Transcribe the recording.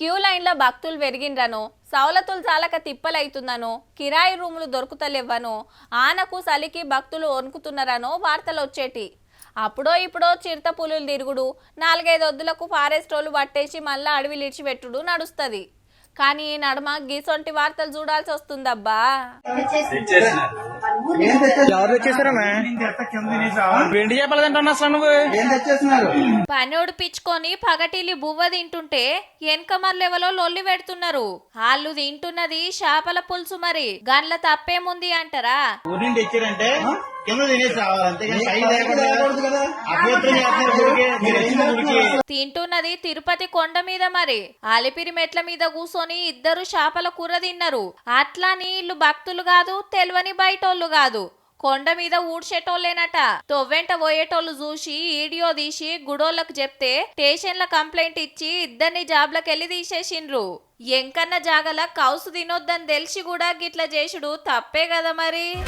Queue లైన్లో భక్తులు పెరిగిండ్రనో సౌలతులు చాలక తిప్పలైతుందనో కిరాయి రూములు దొరుకుతలేవ్వనో ఆనకు సలికి భక్తులు వణుకుతున్నారనో వార్తలు వచ్చేటి. అప్పుడో ఇప్పుడో చిరుత పులులు తిరుగుడు, 4-5 వద్దులకు ఫారెస్ట్ వాళ్ళు పట్టేసి మళ్ళా అడవిలు ఇడిచిపెట్టుడు నడుస్తుంది. కానీ ఈ నడుమ గీసొంటి వార్తలు చూడాల్సి వస్తుందబ్బా. పనోడు పిచ్చుకొని పగటిలి బువ్వ తింటుంటే వెనకమర్లెవలో లొల్లి పెడుతున్నారు. వాళ్ళు తింటున్నది చేపల పులుసు, మరి గన్ల తప్పేముంది అంటారా? తింటున్నది తిరుపతి కొండ మీద, మరి అలిపిరి మెట్ల మీద కూసోని ఇద్దరు చేపల కూర తిన్నారు. అట్లా నీళ్లు భక్తులు కాదు, తెల్వని బయటోళ్ళు కాదు, కొండ మీద ఊడ్చేటోళ్ళేనట. తొవ్వెంట పోయేటోళ్ళు చూసి వీడియో తీసి గుడోళ్ళకు చెప్తే స్టేషన్ల కంప్లైంట్ ఇచ్చి ఇద్దరిని జాబ్లకెళ్లి తీసేసిండ్రు. ఎంకన్న జాగల కౌసు తినొద్దని తెలిసి కూడా గిట్ల చేసుడు తప్పే కదా మరి.